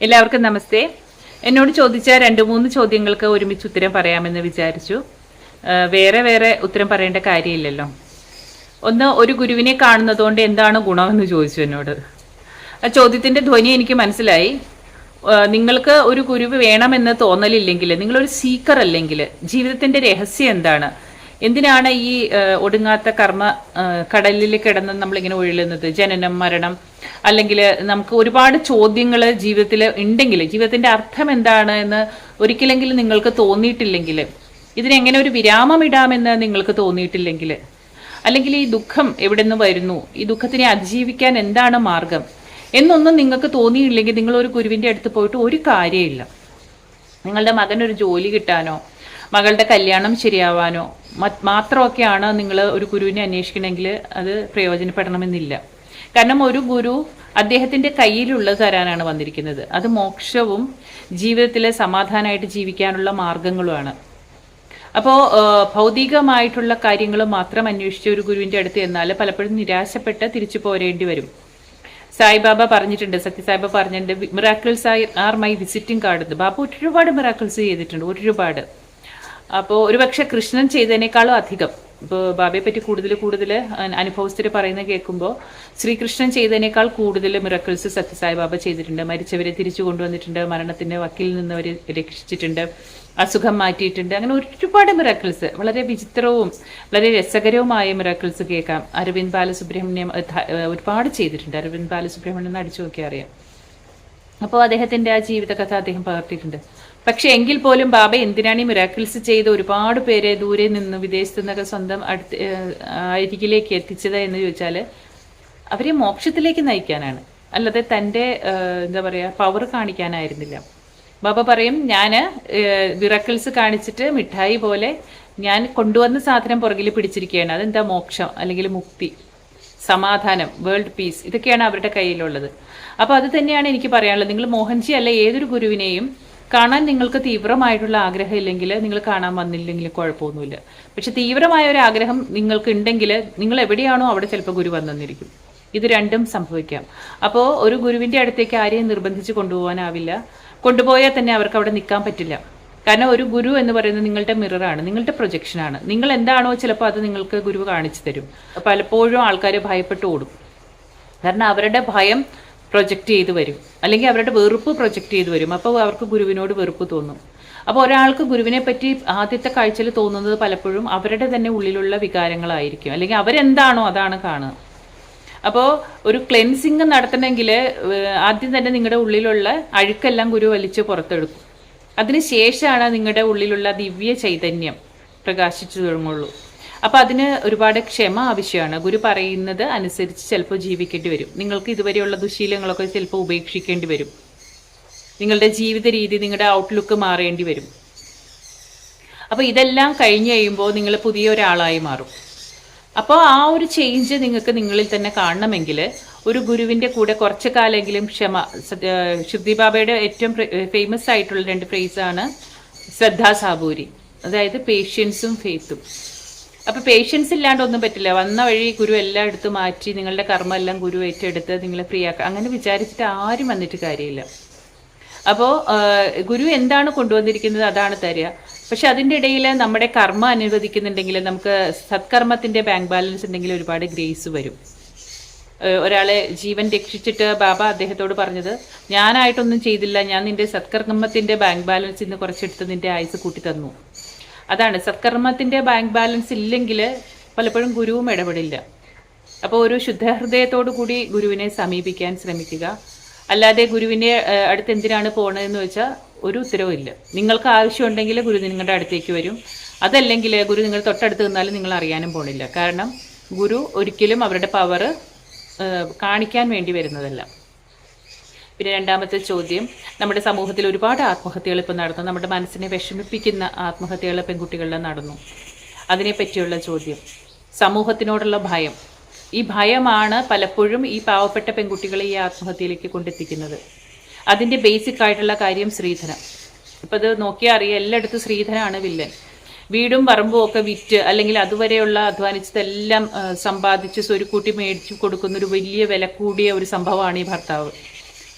എല്ലാവർക്കും നമസ്തേ. എന്നോട് ചോദിച്ച 2-3 ചോദ്യങ്ങൾക്ക് ഒരുമിച്ച് ഉത്തരം പറയാമെന്ന് വിചാരിച്ചു. വേറെ വേറെ ഉത്തരം പറയേണ്ട കാര്യമില്ലല്ലോ. ഒന്ന്, ഒരു ഗുരുവിനെ കാണുന്നതുകൊണ്ട് എന്താണ് ഗുണമെന്ന് ചോദിച്ചു എന്നോട്. ആ ചോദ്യത്തിന്റെ ധ്വനി എനിക്ക് മനസ്സിലായി. നിങ്ങൾക്ക് ഒരു ഗുരുവ് വേണമെന്ന് തോന്നലില്ലെങ്കിൽ, നിങ്ങളൊരു സീക്കർ അല്ലെങ്കിൽ, ജീവിതത്തിന്റെ രഹസ്യം എന്താണ്, എന്തിനാണ് ഈ ഒടുങ്ങാത്ത കർമ്മ കടലിൽ കിടന്ന് നമ്മളിങ്ങനെ ഉഴലുന്നത്, ജനനം മരണം, അല്ലെങ്കിൽ നമുക്ക് ഒരുപാട് ചോദ്യങ്ങൾ ജീവിതത്തിൽ ഉണ്ടെങ്കിൽ ജീവിതത്തിന്റെ അർത്ഥം എന്താണ് എന്ന് ഒരിക്കലെങ്കിലും നിങ്ങൾക്ക് തോന്നിയിട്ടില്ലെങ്കിൽ, ഇതിനെങ്ങനെ ഒരു വിരാമം ഇടാമെന്ന് നിങ്ങൾക്ക് തോന്നിയിട്ടില്ലെങ്കിൽ, അല്ലെങ്കിൽ ഈ ദുഃഖം എവിടെ നിന്ന് വരുന്നു, ഈ ദുഃഖത്തിനെ അതിജീവിക്കാൻ എന്താണ് മാർഗം എന്നൊന്നും നിങ്ങൾക്ക് തോന്നിയില്ലെങ്കിൽ, നിങ്ങൾ ഒരു ഗുരുവിന്റെ അടുത്ത് പോയിട്ട് ഒരു കാര്യമില്ല. നിങ്ങളുടെ മകനൊരു ജോലി കിട്ടാനോ മകളുടെ കല്യാണം ശരിയാവാനോ മാത്രമൊക്കെയാണ് നിങ്ങൾ ഒരു ഗുരുവിനെ അന്വേഷിക്കണമെങ്കിൽ അത് പ്രയോജനപ്പെടണമെന്നില്ല. കാരണം ഒരു ഗുരു അദ്ദേഹത്തിന്റെ കയ്യിലുള്ളത് തരാനാണ് വന്നിരിക്കുന്നത്. അത് മോക്ഷവും ജീവിതത്തിലെ സമാധാനമായിട്ട് ജീവിക്കാനുള്ള മാർഗങ്ങളുമാണ്. അപ്പോൾ ഭൗതികമായിട്ടുള്ള കാര്യങ്ങൾ മാത്രം അന്വേഷിച്ച ഒരു ഗുരുവിന്റെ അടുത്ത് എന്നാൽ പലപ്പോഴും നിരാശപ്പെട്ട് തിരിച്ചു പോരേണ്ടി വരും. സായിബാബ പറഞ്ഞിട്ടുണ്ട്, സത്യസായിബാബ പറഞ്ഞിട്ടുണ്ട്, miracles are my visiting card. ബാബ ഒരുപാട് മിറാക്കിൾസ് ചെയ്തിട്ടുണ്ട്, ഒരുപാട്. അപ്പോൾ ഒരുപക്ഷെ കൃഷ്ണൻ ചെയ്തതിനേക്കാളും അധികം. ഇപ്പോൾ ബാബയെ പറ്റി കൂടുതൽ അനുഭവസ്ഥർ പറയുന്നത് കേൾക്കുമ്പോൾ ശ്രീകൃഷ്ണൻ ചെയ്തതിനേക്കാൾ കൂടുതൽ മിറക്കിൾസ് സത്യസായി ബാബ ചെയ്തിട്ടുണ്ട്. മരിച്ചവരെ തിരിച്ചു കൊണ്ടുവന്നിട്ടുണ്ട്, മരണത്തിന്റെ വക്കിൽ നിന്നവരെ രക്ഷിച്ചിട്ടുണ്ട്, അസുഖം മാറ്റിയിട്ടുണ്ട്. അങ്ങനെ ഒരുപാട് മിറാക്കിൾസ്, വളരെ വിചിത്രവും വളരെ രസകരവുമായ മിറാക്കിൾസ് കേൾക്കാം. അരവിന്ദ് ബാലസുബ്രഹ്മണ്യം ഒരുപാട് ചെയ്തിട്ടുണ്ട്. അരവിന്ദ് ബാലസുബ്രഹ്മണ്യം അടിച്ചു നോക്കിയാൽ അറിയാം. അപ്പോൾ അദ്ദേഹത്തിന്റെ ആ ജീവിതകഥ അദ്ദേഹം പകർത്തിയിട്ടുണ്ട്. പക്ഷെ എങ്കിൽ പോലും ബാബ എന്തിനാണ് ഈ മിറാക്കിൾസ് ചെയ്ത് ഒരുപാട് പേരെ ദൂരെ നിന്ന് വിദേശത്തു നിന്നൊക്കെ സ്വന്തം അരികിലേക്ക് എത്തിച്ചത് എന്ന് ചോദിച്ചാൽ അവരെ മോക്ഷത്തിലേക്ക് നയിക്കാനാണ്, അല്ലാതെ തൻ്റെ എന്താ പറയുക പവർ കാണിക്കാനായിരുന്നില്ല. ബാബ പറയും, ഞാൻ മിറാക്കിൾസ് കാണിച്ചിട്ട് മിഠായി പോലെ ഞാൻ കൊണ്ടുവന്ന സാധനം പുറകിൽ പിടിച്ചിരിക്കുകയാണ്. അതെന്താ? മോക്ഷം അല്ലെങ്കിൽ മുക്തി, സമാധാനം, വേൾഡ് പീസ്, ഇതൊക്കെയാണ് അവരുടെ കയ്യിലുള്ളത്. അപ്പോൾ അത് തന്നെയാണ് എനിക്ക് പറയാനുള്ളത്. നിങ്ങൾ മോഹൻജി അല്ല ഏതൊരു ഗുരുവിനെയും കാണാൻ നിങ്ങൾക്ക് തീവ്രമായിട്ടുള്ള ആഗ്രഹം ഇല്ലെങ്കിൽ നിങ്ങൾ കാണാൻ വന്നില്ലെങ്കിൽ കുഴപ്പമൊന്നുമില്ല. പക്ഷെ തീവ്രമായ ഒരു ആഗ്രഹം നിങ്ങൾക്ക് ഉണ്ടെങ്കിൽ നിങ്ങൾ എവിടെയാണോ അവിടെ ചിലപ്പോൾ ഗുരു വന്നിരിക്കും. ഇത് രണ്ടും സംഭവിക്കാം. അപ്പോൾ ഒരു ഗുരുവിന്റെ അടുത്തേക്ക് ആരെയും നിർബന്ധിച്ച് കൊണ്ടുപോകാനാവില്ല. കൊണ്ടുപോയാൽ തന്നെ അവർക്ക് അവിടെ നിൽക്കാൻ പറ്റില്ല. കാരണം ഒരു ഗുരു എന്ന് പറയുന്നത് നിങ്ങളുടെ മിററാണ്, നിങ്ങളുടെ പ്രൊജക്ഷനാണ്. നിങ്ങൾ എന്താണോ ചിലപ്പോൾ അത് നിങ്ങൾക്ക് ഗുരു കാണിച്ചു തരും. പലപ്പോഴും ആൾക്കാർ ഭയപ്പെട്ട് ഓടും. കാരണം അവരുടെ ഭയം പ്രൊജക്റ്റ് ചെയ്ത് വരും, അല്ലെങ്കിൽ അവരുടെ വെറുപ്പ് പ്രൊജക്റ്റ് ചെയ്ത് വരും. അപ്പോൾ അവർക്ക് ഗുരുവിനോട് വെറുപ്പ് തോന്നും. അപ്പോൾ ഒരാൾക്ക് ഗുരുവിനെ പറ്റി ആദ്യത്തെ കാഴ്ചയിൽ തോന്നുന്നത് പലപ്പോഴും അവരുടെ തന്നെ ഉള്ളിലുള്ള വികാരങ്ങളായിരിക്കും, അല്ലെങ്കിൽ അവരെന്താണോ അതാണ് കാണുക. അപ്പോൾ ഒരു ക്ലെൻസിങ് നടത്തണമെങ്കിൽ ആദ്യം തന്നെ നിങ്ങളുടെ ഉള്ളിലുള്ള അഴുക്കെല്ലാം ഗുരു വലിച്ച് പുറത്തെടുക്കും. അതിനുശേഷമാണ് നിങ്ങളുടെ ഉള്ളിലുള്ള ദിവ്യ ചൈതന്യം പ്രകാശിച്ചു തുടങ്ങുള്ളൂ. അപ്പോൾ അതിന് ഒരുപാട് ക്ഷമ ആവശ്യമാണ്. ഗുരു പറയുന്നത് അനുസരിച്ച് ചിലപ്പോൾ ജീവിക്കേണ്ടി വരും. നിങ്ങൾക്ക് ഇതുവരെയുള്ള ദുശീലങ്ങളൊക്കെ ചിലപ്പോൾ ഉപേക്ഷിക്കേണ്ടി വരും. നിങ്ങളുടെ ജീവിത രീതി, നിങ്ങളുടെ ഔട്ട്ലുക്ക് മാറേണ്ടി വരും. അപ്പോൾ ഇതെല്ലാം കഴിഞ്ഞ് കഴിയുമ്പോൾ നിങ്ങൾ പുതിയ ഒരാളായി മാറും. അപ്പോൾ ആ ഒരു ചേഞ്ച് നിങ്ങൾക്ക് നിങ്ങളിൽ തന്നെ കാണണമെങ്കിൽ ഒരു ഗുരുവിൻ്റെ കൂടെ കുറച്ച് കാലമെങ്കിലും ക്ഷമ. ശുദ്ധി ബാബയുടെ ഏറ്റവും ഫേമസ് ആയിട്ടുള്ള 2 ഫ്രേസാണ് ശ്രദ്ധാ സാബൂരി, അതായത് പേഷ്യൻസും ഫെയ്ത്തും. അപ്പോൾ പേഷ്യൻസ് ഇല്ലാണ്ട് ഒന്നും പറ്റില്ല. വന്ന വഴി ഗുരു എല്ലാം എടുത്ത് മാറ്റി നിങ്ങളുടെ കർമ്മ എല്ലാം ഗുരു ഏറ്റെടുത്ത് നിങ്ങളെ ഫ്രീ ആക്കുക, അങ്ങനെ വിചാരിച്ചിട്ട് ആരും വന്നിട്ട് കാര്യമില്ല. അപ്പോൾ ഗുരു എന്താണ് കൊണ്ടുവന്നിരിക്കുന്നത് അതാണ് തരിക. പക്ഷെ അതിൻ്റെ ഇടയിൽ നമ്മുടെ കർമ്മ അനുവദിക്കുന്നുണ്ടെങ്കിൽ, നമുക്ക് സത്കർമ്മത്തിൻ്റെ ബാങ്ക് ബാലൻസ് ഉണ്ടെങ്കിൽ ഒരുപാട് ഗ്രേസ് വരും. ഒരാളെ ജീവൻ രക്ഷിച്ചിട്ട് ബാബ അദ്ദേഹത്തോട് പറഞ്ഞത്, ഞാനായിട്ടൊന്നും ചെയ്തില്ല, ഞാൻ നിന്റെ സത്കർമ്മത്തിൻ്റെ ബാങ്ക് ബാലൻസിൽ നിന്ന് കുറച്ചെടുത്ത് നിന്റെ ആയുസ് കൂട്ടി തന്നു. അതാണ് സത്കർമ്മത്തിൻ്റെ ബാങ്ക് ബാലൻസ് ഇല്ലെങ്കിൽ പലപ്പോഴും ഗുരുവും ഇടപെടില്ല. അപ്പോൾ ഒരു ശുദ്ധഹൃദയത്തോടു കൂടി ഗുരുവിനെ സമീപിക്കാൻ ശ്രമിക്കുക. അല്ലാതെ ഗുരുവിൻ്റെ അടുത്ത് എന്തിനാണ് പോകണതെന്ന് വെച്ചാൽ ഒരു ഉത്തരവും ഇല്ല. നിങ്ങൾക്ക് ആവശ്യമുണ്ടെങ്കിൽ ഗുരു നിങ്ങളുടെ അടുത്തേക്ക് വരും, അതല്ലെങ്കിൽ ഗുരു നിങ്ങൾ തൊട്ടടുത്ത് നിന്നാലും നിങ്ങൾ അറിയാനും പോണില്ല. കാരണം ഗുരു ഒരിക്കലും അവരുടെ പവർ കാണിക്കാൻ വേണ്ടി വരുന്നതല്ല. പിന്നെ രണ്ടാമത്തെ ചോദ്യം, നമ്മുടെ സമൂഹത്തിൽ ഒരുപാട് ആത്മഹത്യകൾ ഇപ്പോൾ നടന്നു. നമ്മുടെ മനസ്സിനെ വിഷമിപ്പിക്കുന്ന ആത്മഹത്യകൾ പെൺകുട്ടികളിൽ നടന്നു. അതിനെപ്പറ്റിയുള്ള ചോദ്യം. സമൂഹത്തിനോടുള്ള ഭയം, ഈ ഭയമാണ് പലപ്പോഴും ഈ പാവപ്പെട്ട പെൺകുട്ടികളെ ഈ ആത്മഹത്യയിലേക്ക് കൊണ്ടെത്തിക്കുന്നത്. അതിൻ്റെ ബേസിക് ആയിട്ടുള്ള കാര്യം സ്ത്രീധനം. ഇപ്പം ഇത് നോക്കിയാൽ അറിയാം, എല്ലായിടത്തും സ്ത്രീധനമാണ് വില്ലൻ. വീടും പറമ്പും ഒക്കെ വിറ്റ്, അല്ലെങ്കിൽ അതുവരെയുള്ള അധ്വാനിച്ചതെല്ലാം സമ്പാദിച്ച് സ്വരുക്കൂട്ടി മേടിച്ചു കൊടുക്കുന്ന ഒരു വലിയ വില കൂടിയ ഒരു സംഭവമാണ് ഈ ഭർത്താവ്.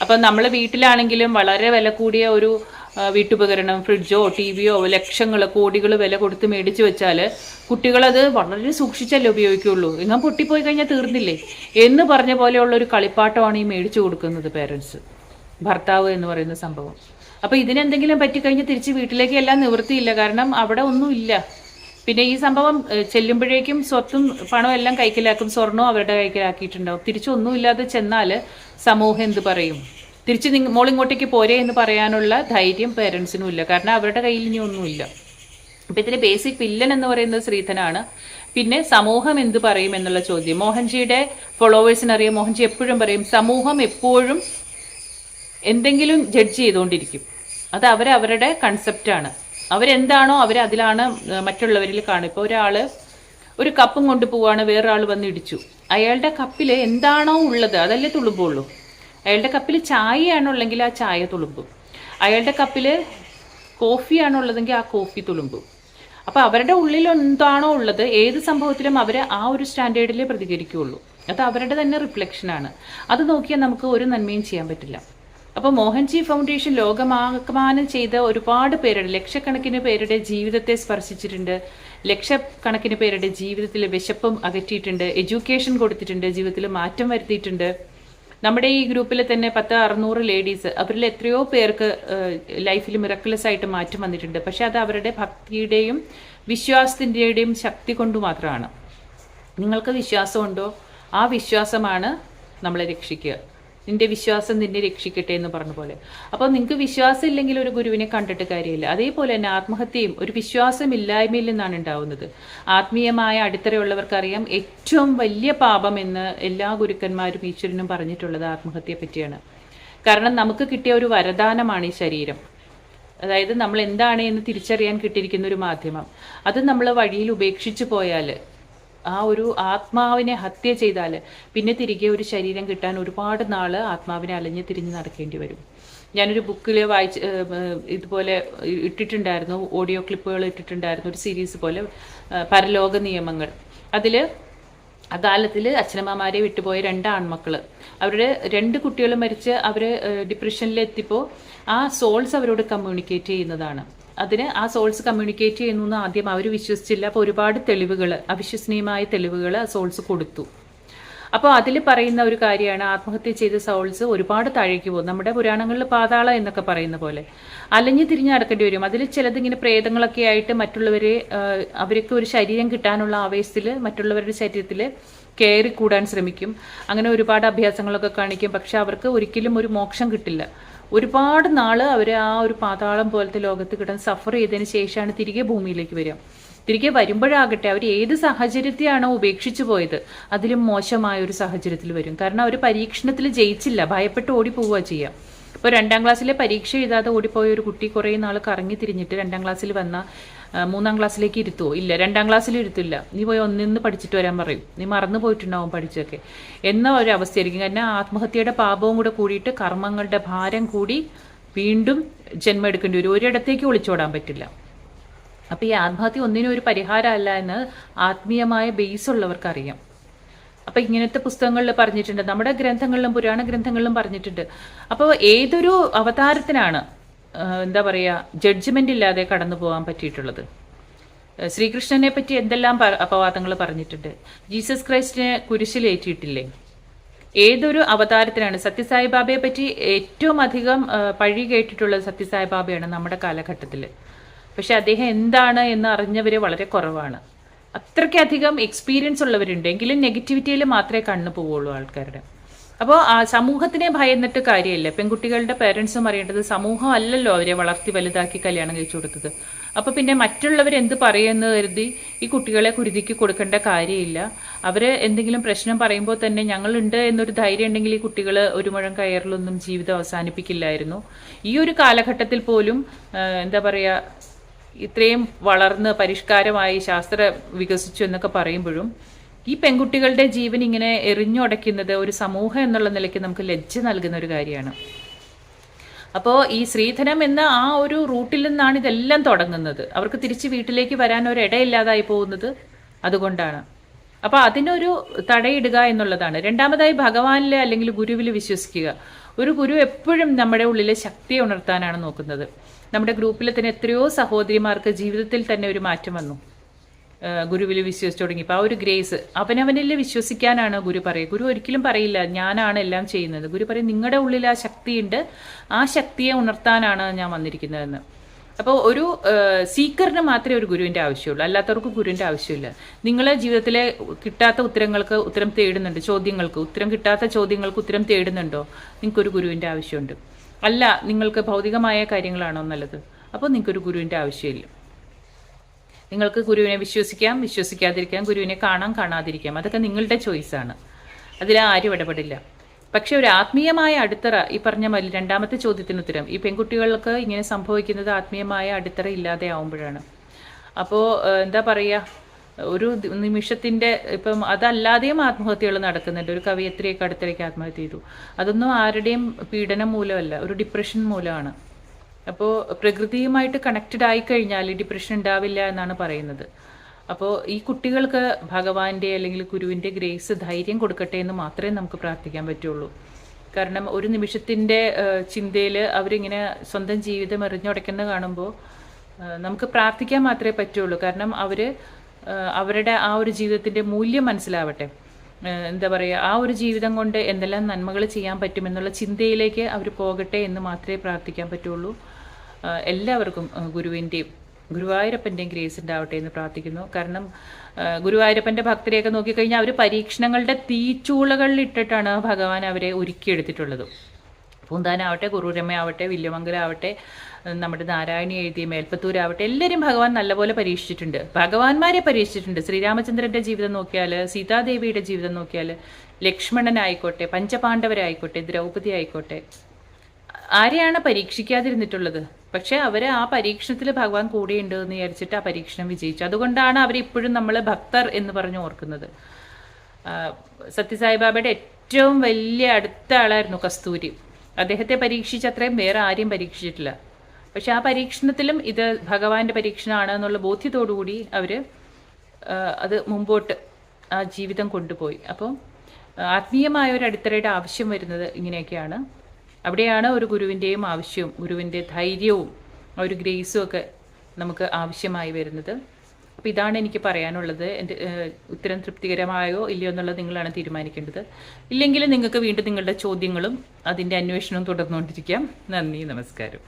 അപ്പം നമ്മൾ വീട്ടിലാണെങ്കിലും വളരെ വില കൂടിയ ഒരു വീട്ടുപകരണം, ഫ്രിഡ്ജോ ടി വിയോ ലക്ഷങ്ങൾ കോടികൾ വില കൊടുത്ത് മേടിച്ച് വെച്ചാൽ കുട്ടികളത് വളരെ സൂക്ഷിച്ചല്ലേ ഉപയോഗിക്കുകയുള്ളൂ. ഇങ്ങനെ പൊട്ടിപ്പോയി കഴിഞ്ഞാൽ തീർന്നില്ലേ എന്ന് പറഞ്ഞ പോലെയുള്ള ഒരു കളിപ്പാട്ടമാണ് ഈ മേടിച്ചു കൊടുക്കുന്നത് പേരൻസ്, ഭർത്താവ് എന്ന് പറയുന്ന സംഭവം. അപ്പോൾ ഇതിനെന്തെങ്കിലും പറ്റിക്കഴിഞ്ഞാൽ തിരിച്ച് വീട്ടിലേക്ക് എല്ലാം നിവൃത്തിയില്ല, കാരണം അവിടെ ഒന്നുമില്ല. പിന്നെ ഈ സംഭവം ചെല്ലുമ്പോഴേക്കും സ്വത്തും പണവും എല്ലാം കൈക്കലാക്കും, സ്വർണവും അവരുടെ കൈക്കലാക്കിയിട്ടുണ്ടാവും. തിരിച്ചൊന്നുമില്ലാതെ ചെന്നാൽ സമൂഹം എന്ത് പറയും? തിരിച്ച് മോളിങ്ങോട്ടേക്ക് പോരെ എന്ന് പറയാനുള്ള ധൈര്യം പേരൻസിനും ഇല്ല, കാരണം അവരുടെ കയ്യിൽ ഇനി ഒന്നുമില്ല. അപ്പം ഇതിന് ബേസിക് വില്ലൻ എന്ന് പറയുന്നത് ശ്രീധനാണ്. പിന്നെ സമൂഹം എന്ത് പറയും എന്നുള്ള ചോദ്യം. മോഹൻജിയുടെ ഫോളോവേഴ്സിനറിയാം, മോഹൻജി എപ്പോഴും പറയും സമൂഹം എപ്പോഴും എന്തെങ്കിലും ജഡ്ജ് ചെയ്തുകൊണ്ടിരിക്കും. അത് അവരവരുടെ കൺസെപ്റ്റാണ്. അവരെന്താണോ അതിലാണ് മറ്റുള്ളവരിൽ കാണും. ഇപ്പോൾ ഒരാൾ ഒരു കപ്പും കൊണ്ട് പോവാണ്, വേറൊരാൾ വന്ന് ഇടിച്ചു. അയാളുടെ കപ്പിൽ എന്താണോ ഉള്ളത് അതല്ലേ തുളുമ്പുള്ളൂ. അയാളുടെ കപ്പിൽ ചായയാണുള്ളെങ്കിൽ ആ ചായ തുളുമ്പും, അയാളുടെ കപ്പിൽ കോഫിയാണുള്ളതെങ്കിൽ ആ കോഫി തുളുമ്പും. അപ്പോൾ അവരുടെ ഉള്ളിൽ എന്താണോ ഉള്ളത്, ഏത് സംഭവത്തിലും അവർ ആ ഒരു സ്റ്റാൻഡേർഡിലേ പ്രതികരിക്കുകയുള്ളൂ. അത് അവരുടെ തന്നെ റിഫ്ലക്ഷനാണ്. അത് നോക്കിയാൽ നമുക്ക് ഒരു നന്മയും ചെയ്യാൻ പറ്റില്ല. അപ്പോൾ മോഹൻജി ഫൗണ്ടേഷൻ ലോകമാകമാനം ചെയ്ത ഒരുപാട് പേരുടെ, ലക്ഷക്കണക്കിന് പേരുടെ ജീവിതത്തെ സ്പർശിച്ചിട്ടുണ്ട്. ലക്ഷക്കണക്കിന് പേരുടെ ജീവിതത്തിൽ വിശപ്പും അകറ്റിയിട്ടുണ്ട്, എഡ്യൂക്കേഷൻ കൊടുത്തിട്ടുണ്ട്, ജീവിതത്തിൽ മാറ്റം വരുത്തിയിട്ടുണ്ട്. നമ്മുടെ ഈ ഗ്രൂപ്പിൽ തന്നെ 600 ലേഡീസ്, അവരിൽ എത്രയോ പേർക്ക് ലൈഫിൽ മിറക്കിളസ് ആയിട്ട് മാറ്റം വന്നിട്ടുണ്ട്. പക്ഷെ അത് അവരുടെ ഭക്തിയുടെയും വിശ്വാസത്തിൻ്റെയും ശക്തി കൊണ്ട് മാത്രമാണ്. നിങ്ങൾക്ക് വിശ്വാസമുണ്ടോ? ആ വിശ്വാസമാണ് നമ്മളെ രക്ഷിക്കുക. നിന്റെ വിശ്വാസം നിന്നെ രക്ഷിക്കട്ടെ എന്ന് പറഞ്ഞ പോലെ. അപ്പോൾ നിങ്ങൾക്ക് വിശ്വാസം ഇല്ലെങ്കിൽ ഒരു ഗുരുവിനെ കണ്ടിട്ട് കാര്യമില്ല. അതേപോലെ തന്നെ ആത്മഹത്യയും ഒരു വിശ്വാസമില്ലായ്മയിൽ നിന്നാണ് ഉണ്ടാവുന്നത്. ആത്മീയമായ അടിത്തറയുള്ളവർക്കറിയാം ഏറ്റവും വലിയ പാപം എന്ന് എല്ലാ ഗുരുക്കന്മാരും ഈശ്വരനും പറഞ്ഞിട്ടുള്ളത് ആത്മഹത്യയെ പറ്റിയാണ്. കാരണം നമുക്ക് കിട്ടിയ ഒരു വരദാനമാണ് ഈ ശരീരം. അതായത് നമ്മൾ എന്താണ് എന്ന് തിരിച്ചറിയാൻ കിട്ടിയിരിക്കുന്ന ഒരു മാധ്യമം. അത് നമ്മൾ വഴിയിൽ ഉപേക്ഷിച്ചു പോയാൽ, ആ ഒരു ആത്മാവിനെ ഹത്യ ചെയ്താൽ പിന്നെ തിരികെ ഒരു ശരീരം കിട്ടാൻ ഒരുപാട് നാൾ ആത്മാവിനെ അലഞ്ഞ് തിരിഞ്ഞ് നടക്കേണ്ടി വരും. ഞാനൊരു ബുക്കിൽ ഇതുപോലെ ഇട്ടിട്ടുണ്ടായിരുന്നു, ഓഡിയോ ക്ലിപ്പുകൾ ഇട്ടിട്ടുണ്ടായിരുന്നു, ഒരു സീരീസ് പോലെ, പരലോക നിയമങ്ങൾ. അതിൽ അകാലത്തിൽ അച്ഛനമ്മമാരെ വിട്ടുപോയ 2 ആൺമക്കൾ, അവരുടെ 2 കുട്ടികൾ മരിച്ച് അവർ ഡിപ്രഷനിലെത്തിയപ്പോൾ ആ സോൾസ് അവരോട് കമ്മ്യൂണിക്കേറ്റ് ചെയ്യുന്നതാണ്. അതിന് ആ സോൾസ് കമ്മ്യൂണിക്കേറ്റ് ചെയ്യുന്നു എന്ന് ആദ്യം അവർ വിശ്വസിച്ചില്ല. അപ്പോൾ ഒരുപാട് തെളിവുകൾ, അവിശ്വസനീയമായ തെളിവുകൾ ആ സോൾസ് കൊടുത്തു. അപ്പോൾ അതിൽ പറയുന്ന ഒരു കാര്യമാണ്, ആത്മഹത്യ ചെയ്ത സോൾസ് ഒരുപാട് താഴേക്ക് പോകും. നമ്മുടെ പുരാണങ്ങളിൽ പാതാള എന്നൊക്കെ പറയുന്ന പോലെ അലഞ്ഞു തിരിഞ്ഞ് നടക്കേണ്ടി വരും. അതിൽ ചിലതിങ്ങനെ പ്രേതങ്ങളൊക്കെ ആയിട്ട് മറ്റുള്ളവരെ, അവർക്ക് ഒരു ശരീരം കിട്ടാനുള്ള ആവേശത്തിൽ മറ്റുള്ളവരുടെ ശരീരത്തിൽ കയറി കൂടാൻ ശ്രമിക്കും. അങ്ങനെ ഒരുപാട് അഭ്യാസങ്ങളൊക്കെ കാണിക്കും. പക്ഷെ അവർക്ക് ഒരിക്കലും ഒരു മോക്ഷം കിട്ടില്ല. ഒരുപാട് നാൾ അവർ ആ ഒരു പാതാളം പോലത്തെ ലോകത്ത് കിടന്ന് സഫർ ചെയ്തതിന് ശേഷമാണ് തിരികെ ഭൂമിയിലേക്ക് വരിക. തിരികെ വരുമ്പോഴാകട്ടെ അവർ ഏത് സാഹചര്യത്തെയാണോ ഉപേക്ഷിച്ചു പോയത് അതിലും മോശമായ ഒരു സാഹചര്യത്തിൽ വരും. കാരണം അവർ പരീക്ഷണത്തിൽ ജയിച്ചില്ല, ഭയപ്പെട്ട് ഓടിപ്പോവുക ചെയ്യുക. ഇപ്പോൾ 2ാം ക്ലാസ്സിലെ പരീക്ഷ എഴുതാതെ ഓടിപ്പോയ ഒരു കുട്ടി കുറേ നാൾ കറങ്ങി തിരിഞ്ഞിട്ട് 2ാം ക്ലാസ്സിൽ വന്ന 3ാം ക്ലാസ്സിലേക്ക് ഇരുത്തുമോ? ഇല്ല, 2ാം ക്ലാസ്സിൽ ഇരുത്തില്ല. നീ പോയി ഒന്നിന്ന് പഠിച്ചിട്ട് വരാൻ പറയും. നീ മറന്നു പോയിട്ടുണ്ടാവും പഠിച്ചൊക്കെ എന്ന ഒരു അവസ്ഥയായിരിക്കും. കാരണം ആത്മഹത്യയുടെ പാപവും കൂടെ കൂടിയിട്ട് കർമ്മങ്ങളുടെ ഭാരം കൂടി വീണ്ടും ജന്മം എടുക്കേണ്ടി വരും. ഒരിടത്തേക്ക് ഒളിച്ചോടാൻ പറ്റില്ല. അപ്പോൾ ഈ ആത്മഹത്യ ഒന്നിനും ഒരു പരിഹാരമല്ല എന്ന് ആത്മീയമായ ബേസ് ഉള്ളവർക്കറിയാം. അപ്പോൾ ഇങ്ങനത്തെ പുസ്തകങ്ങളിൽ പറഞ്ഞിട്ടുണ്ട്, നമ്മുടെ ഗ്രന്ഥങ്ങളിലും പുരാണ ഗ്രന്ഥങ്ങളിലും പറഞ്ഞിട്ടുണ്ട്. അപ്പോൾ ഏതൊരു അവതാരത്തിനാണ് എന്താ പറയുക, ജഡ്ജ്മെൻ്റ് ഇല്ലാതെ കടന്നു പോകാൻ പറ്റിയിട്ടുള്ളത്? ശ്രീകൃഷ്ണനെ പറ്റി എന്തെല്ലാം അപവാദങ്ങൾ പറഞ്ഞിട്ടുണ്ട്. ജീസസ് ക്രൈസ്റ്റിനെ കുരിശിലേറ്റിയിട്ടില്ലേ? ഏതൊരു അവതാരത്തിനാണ്? സത്യസായിബാബയെ പറ്റി ഏറ്റവും അധികം പഴി കേട്ടിട്ടുള്ളത് സത്യസായിബാബയാണ് നമ്മുടെ കാലഘട്ടത്തിൽ. പക്ഷെ അദ്ദേഹം എന്താണ് എന്ന് അറിഞ്ഞവർ വളരെ കുറവാണ്. അത്രയ്ക്കധികം എക്സ്പീരിയൻസ് ഉള്ളവരുണ്ട്, എങ്കിലും നെഗറ്റിവിറ്റിയിൽ മാത്രമേ കണ്ണു പോവുള്ളൂ ആൾക്കാരുടെ. അപ്പോൾ ആ സമൂഹത്തിനെ ഭയന്നിട്ട് കാര്യമില്ല. പെൺകുട്ടികളുടെ പേരൻസും അറിയേണ്ടത് സമൂഹം അല്ലല്ലോ അവരെ വളർത്തി വലുതാക്കി കല്യാണം കഴിച്ചു കൊടുത്തത്. അപ്പോൾ പിന്നെ മറ്റുള്ളവരെന്ത് പറയുമെന്ന് കരുതി ഈ കുട്ടികളെ കുരുതിക്ക് കൊടുക്കേണ്ട കാര്യമില്ല. അവർ എന്തെങ്കിലും പ്രശ്നം പറയുമ്പോൾ തന്നെ ഞങ്ങളുണ്ട് എന്നൊരു ധൈര്യം ഉണ്ടെങ്കിൽ ഈ കുട്ടികൾ ഒരു മുഴം കയറിലൊന്നും ജീവിതം അവസാനിപ്പിക്കില്ലായിരുന്നു. ഈ ഒരു കാലഘട്ടത്തിൽ പോലും എന്താ പറയുക, ഇത്രയും വളർന്ന് പരിഷ്കാരമായി ശാസ്ത്രം വികസിച്ചു എന്നൊക്കെ പറയുമ്പോഴും ഈ പെൺകുട്ടികളുടെ ജീവൻ ഇങ്ങനെ എറിഞ്ഞുടയ്ക്കുന്നത് ഒരു സമൂഹം എന്നുള്ള നിലയ്ക്ക് നമുക്ക് ലജ്ജ നൽകുന്ന ഒരു കാര്യമാണ്. അപ്പോൾ ഈ ശ്രീധനം എന്ന ആ ഒരു റൂട്ടിൽ നിന്നാണ് ഇതെല്ലാം തുടങ്ങുന്നത്. അവർക്ക് തിരിച്ച് വീട്ടിലേക്ക് വരാൻ ഒരു ഇടയില്ലാതായി പോകുന്നത് അതുകൊണ്ടാണ്. അപ്പോൾ അതിനൊരു തടയിടുക എന്നുള്ളതാണ്. രണ്ടാമതായി ഭഗവാനിൽ അല്ലെങ്കിൽ ഗുരുവിൽ വിശ്വസിക്കുക. ഒരു ഗുരു എപ്പോഴും നമ്മുടെ ഉള്ളിലെ ശക്തിയെ ഉണർത്താനാണ് നോക്കുന്നത്. നമ്മുടെ ഗ്രൂപ്പിലെ തന്നെ എത്രയോ സഹോദരിമാർക്ക് ജീവിതത്തിൽ തന്നെ ഒരു മാറ്റം വന്നു ഗുരുവിൽ വിശ്വസിച്ചു തുടങ്ങിയപ്പോൾ. ആ ഒരു ഗ്രേസ് അവനവനിൽ വിശ്വസിക്കാനാണ് ഗുരു പറയുക. ഗുരു ഒരിക്കലും പറയില്ല ഞാനാണ് എല്ലാം ചെയ്യുന്നത്. ഗുരു പറയും നിങ്ങളുടെ ഉള്ളിൽ ആ ശക്തിയുണ്ട്, ആ ശക്തിയെ ഉണർത്താനാണ് ഞാൻ വന്നിരിക്കുന്നതെന്ന്. അപ്പോൾ ഒരു സീക്കറിന് മാത്രമേ ഒരു ഗുരുവിൻ്റെ ആവശ്യമുള്ളൂ, അല്ലാത്തവർക്ക് ഗുരുവിൻ്റെ ആവശ്യമില്ല. നിങ്ങളെ ജീവിതത്തിലെ കിട്ടാത്ത ഉത്തരങ്ങൾക്ക് ഉത്തരം തേടുന്നുണ്ട്, ചോദ്യങ്ങൾക്ക് ഉത്തരം കിട്ടാത്ത ചോദ്യങ്ങൾക്ക് ഉത്തരം തേടുന്നുണ്ടോ, നിങ്ങൾക്കൊരു ഗുരുവിൻ്റെ ആവശ്യമുണ്ട്. അല്ല നിങ്ങൾക്ക് ഭൗതികമായ കാര്യങ്ങളാണോ നല്ലത്, അപ്പോൾ നിങ്ങൾക്കൊരു ഗുരുവിൻ്റെ ആവശ്യമില്ല. നിങ്ങൾക്ക് ഗുരുവിനെ വിശ്വസിക്കാം, വിശ്വസിക്കാതിരിക്കാം, ഗുരുവിനെ കാണാം, കാണാതിരിക്കാം, അതൊക്കെ നിങ്ങളുടെ ചോയ്സാണ്. അതിലാരും ഇടപെടില്ല. പക്ഷെ ഒരു ആത്മീയമായ അടിത്തറ, ഈ പറഞ്ഞ മതി രണ്ടാമത്തെ ചോദ്യത്തിന് ഉത്തരം, ഈ പെൺകുട്ടികൾക്ക് ഇങ്ങനെ സംഭവിക്കുന്നത് ആത്മീയമായ അടിത്തറ ഇല്ലാതെ ആവുമ്പോഴാണ്. അപ്പോൾ എന്താ പറയുക, ഒരു നിമിഷത്തിൻ്റെ ഇപ്പം അതല്ലാതെയും ആത്മഹത്യകൾ നടക്കുന്നുണ്ട്. ഒരു കവയിത്രിയൊക്കെ അടുത്തിടയ്ക്ക് ആത്മഹത്യ ചെയ്തു. അതൊന്നും ആരുടെയും പീഡനം മൂലമല്ല, ഒരു ഡിപ്രഷൻ മൂലമാണ്. അപ്പോൾ പ്രകൃതിയുമായിട്ട് കണക്റ്റഡ് ആയിക്കഴിഞ്ഞാൽ ഡിപ്രഷൻ ഉണ്ടാവില്ല എന്നാണ് പറയുന്നത്. അപ്പോൾ ഈ കുട്ടികൾക്ക് ഭഗവാന്റെ അല്ലെങ്കിൽ ഗുരുവിൻ്റെ ഗ്രേസ് ധൈര്യം കൊടുക്കട്ടെ എന്ന് മാത്രമേ നമുക്ക് പ്രാർത്ഥിക്കാൻ പറ്റുള്ളൂ. കാരണം ഒരു നിമിഷത്തിൻ്റെ ചിന്തയിൽ അവരിങ്ങനെ സ്വന്തം ജീവിതം എറിഞ്ഞുടയ്ക്കുന്നത് കാണുമ്പോൾ നമുക്ക് പ്രാർത്ഥിക്കാൻ മാത്രമേ പറ്റുള്ളൂ. കാരണം അവരുടെ ആ ഒരു ജീവിതത്തിൻ്റെ മൂല്യം മനസ്സിലാവട്ടെ. എന്താ പറയുക, ആ ഒരു ജീവിതം കൊണ്ട് എന്തെല്ലാം നന്മകൾ ചെയ്യാൻ പറ്റുമെന്നുള്ള ചിന്തയിലേക്ക് അവർ പോകട്ടെ എന്ന് മാത്രമേ പ്രാർത്ഥിക്കാൻ പറ്റുള്ളൂ. എല്ലാവർക്കും ഗുരുവായൂരപ്പൻ്റെയും ഗ്രേസ് ഉണ്ടാവട്ടെ എന്ന് പ്രാർത്ഥിക്കുന്നു. കാരണം ഗുരുവായൂരപ്പൻ്റെ ഭക്തരെയൊക്കെ നോക്കിക്കഴിഞ്ഞാൽ അവർ പരീക്ഷണങ്ങളുടെ തീച്ചൂളകളിൽ ഇട്ടിട്ടാണ് ഭഗവാൻ അവരെ ഒരുക്കിയെടുത്തിട്ടുള്ളത്. പൂന്താനാവട്ടെ, കുറൂരമ്മയാവട്ടെ, വില്യമംഗലാവട്ടെ, നമ്മുടെ നാരായണി എഴുതിയ മേൽപ്പത്തൂരാവട്ടെ, എല്ലാവരും ഭഗവാൻ നല്ലപോലെ പരീക്ഷിച്ചിട്ടുണ്ട്. ഭഗവാന്മാരെ പരീക്ഷിച്ചിട്ടുണ്ട്. ശ്രീരാമചന്ദ്രൻ്റെ ജീവിതം നോക്കിയാൽ, സീതാദേവിയുടെ ജീവിതം നോക്കിയാൽ, ലക്ഷ്മണനായിക്കോട്ടെ, പഞ്ചപാണ്ഡവരായിക്കോട്ടെ, ദ്രൗപദി ആയിക്കോട്ടെ, ആരെയാണ് പരീക്ഷിക്കാതിരുന്നിട്ടുള്ളത്? പക്ഷെ അവർ ആ പരീക്ഷണത്തിൽ ഭഗവാൻ കൂടെയുണ്ട് എന്ന് വിചാരിച്ചിട്ട് ആ പരീക്ഷണം വിജയിച്ചു. അതുകൊണ്ടാണ് അവരിപ്പോഴും നമ്മൾ ഭക്തർ എന്ന് പറഞ്ഞു ഓർക്കുന്നത്. സത്യസായിബാബയുടെ ഏറ്റവും വലിയ അടുത്ത ആളായിരുന്നു കസ്തൂരി. അദ്ദേഹത്തെ പരീക്ഷിച്ച അത്രയും വേറെ ആരെയും പരീക്ഷിച്ചിട്ടില്ല. പക്ഷെ ആ പരീക്ഷണത്തിലും ഇത് ഭഗവാന്റെ പരീക്ഷണമാണ് എന്നുള്ള ബോധ്യത്തോടുകൂടി അവർ അത് മുമ്പോട്ട് ആ ജീവിതം കൊണ്ടുപോയി. അപ്പോൾ ആത്മീയമായ ഒരു അടിത്തറയുടെ ആവശ്യം വരുന്നത് ഇങ്ങനെയൊക്കെയാണ്. അവിടെയാണ് ഒരു ഗുരുവിൻ്റെയും ആവശ്യവും ഗുരുവിൻ്റെ ധൈര്യവും ഒരു ഗ്രേസും ഒക്കെ നമുക്ക് ആവശ്യമായി വരുന്നത്. അപ്പോൾ ഇതാണ് എനിക്ക് പറയാനുള്ളത്. എൻ്റെ ഉത്തരം തൃപ്തികരമായോ ഇല്ലയോ എന്നുള്ളത് നിങ്ങളാണ് തീരുമാനിക്കേണ്ടത്. ഇല്ലെങ്കിൽ നിങ്ങൾക്ക് വീണ്ടും നിങ്ങളുടെ ചോദ്യങ്ങളും അതിൻ്റെ അന്വേഷണവും തുടർന്നുകൊണ്ടിരിക്കാം. നന്ദി, നമസ്കാരം.